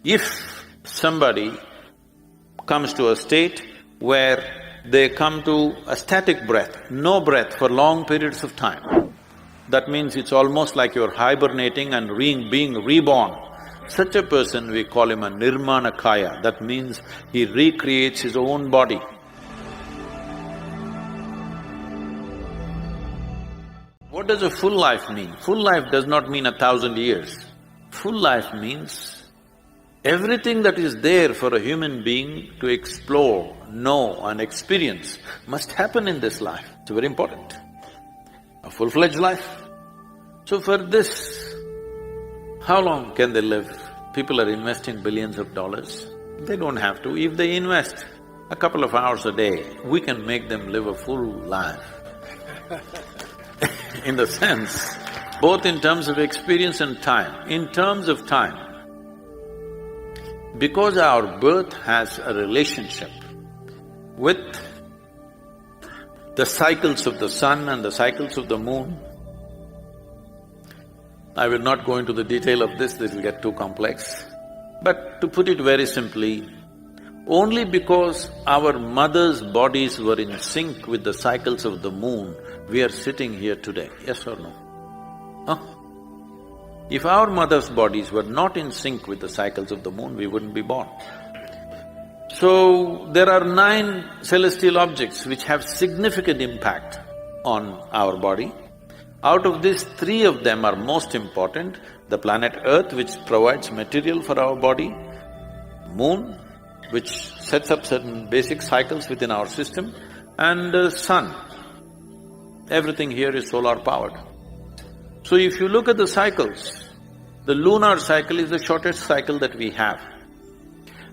If somebody comes to a state where they come to a static breath, no breath for long periods of time, that means it's almost like you're hibernating and being reborn. Such a person, we call him a nirmanakaya, that means he recreates his own body. What does a full life mean? Full life does not mean 1,000 years. Full life means everything that is there for a human being to explore, know and experience must happen in this life. It's very important. A full-fledged life. So for this, how long can they live? People are investing billions of dollars. They don't have to. If they invest a couple of hours a day, we can make them live a full life. In the sense, both in terms of experience and time. In terms of time, because our birth has a relationship with the cycles of the sun and the cycles of the moon, I will not go into the detail of this will get too complex. But to put it very simply, only because our mothers' bodies were in sync with the cycles of the moon, we are sitting here today, yes or no? Huh? If our mothers' bodies were not in sync with the cycles of the moon, we wouldn't be born. So, there are 9 celestial objects which have significant impact on our body. Out of these, 3 of them are most important: the planet Earth, which provides material for our body; moon, which sets up certain basic cycles within our system; and sun. Everything here is solar-powered. So if you look at the cycles, the lunar cycle is the shortest cycle that we have.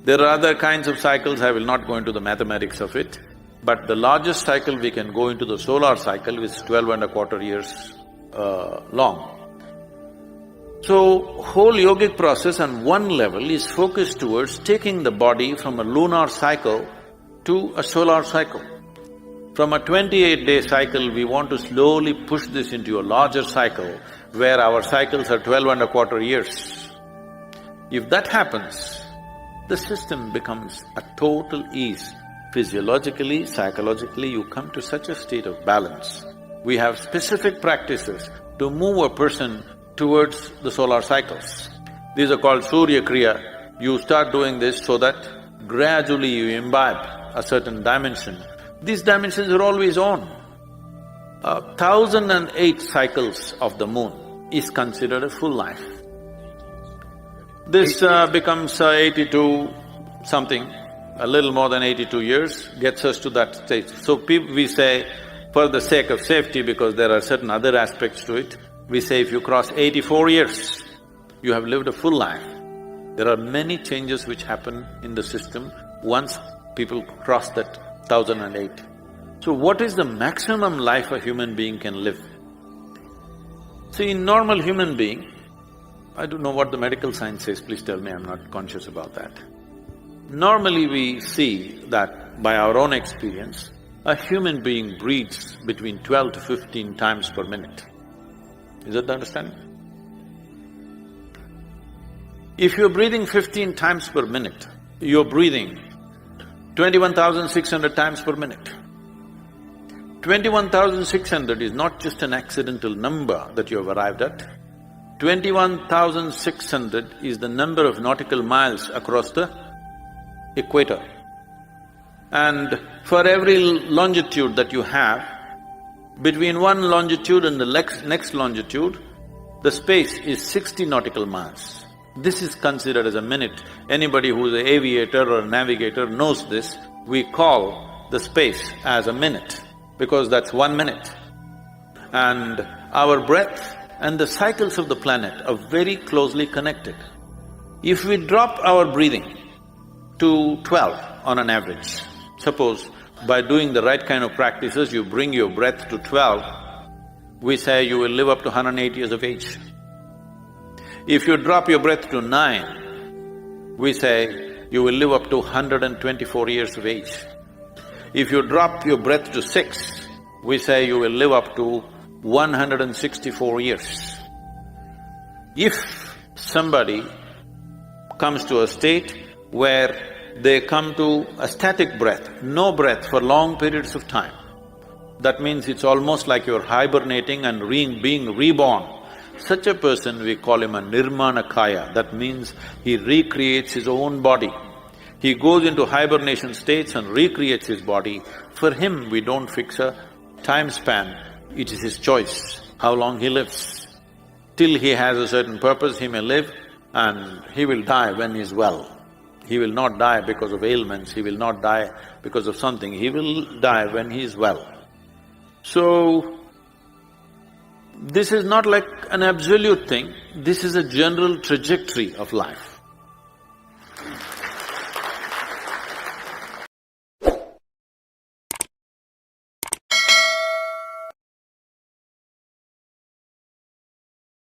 There are other kinds of cycles, I will not go into the mathematics of it, but the largest cycle we can go into the solar cycle is 12.25 years long. So, whole yogic process on one level is focused towards taking the body from a lunar cycle to a solar cycle. From a 28-day cycle, we want to slowly push this into a larger cycle where our cycles are 12.25 years. If that happens, the system becomes a total ease. Physiologically, psychologically, you come to such a state of balance. We have specific practices to move a person towards the solar cycles. These are called Surya Kriya. You start doing this so that gradually you imbibe a certain dimension. These dimensions are always on. 1,008 cycles of the moon is considered a full life. This becomes 82 something, a little more than 82 years, gets us to that stage. So we say, for the sake of safety, because there are certain other aspects to it, we say if you cross 84 years, you have lived a full life. There are many changes which happen in the system once people cross that 1,008. So what is the maximum life a human being can live? See, in normal human being, I don't know what the medical science says, please tell me, I'm not conscious about that. Normally we see that by our own experience, a human being breathes between 12 to 15 times per minute. Is that the understanding? If you're breathing 15 times per minute, you're breathing 21,600 times per minute. 21,600 is not just an accidental number that you have arrived at. 21,600 is the number of nautical miles across the equator. And for every longitude that you have, between one longitude and the next longitude, the space is 60 nautical miles. This is considered as a minute. Anybody who's an aviator or a navigator knows this. We call the space as a minute, because that's 1 minute. And our breath and the cycles of the planet are very closely connected. If we drop our breathing to 12 on an average, suppose by doing the right kind of practices, you bring your breath to 12, we say you will live up to 108 years of age. If you drop your breath to 9, we say you will live up to 124 years of age. If you drop your breath to 6, we say you will live up to 164 years. If somebody comes to a state where they come to a static breath, no breath for long periods of time. That means it's almost like you're hibernating and being reborn. Such a person, we call him a nirmanakaya. That means he recreates his own body. He goes into hibernation states and recreates his body. For him, we don't fix a time span. It is his choice how long he lives. Till he has a certain purpose, he may live, and he will die when he is well. He will not die because of ailments, he will not die because of something, he will die when he is well. So, this is not like an absolute thing, this is a general trajectory of life.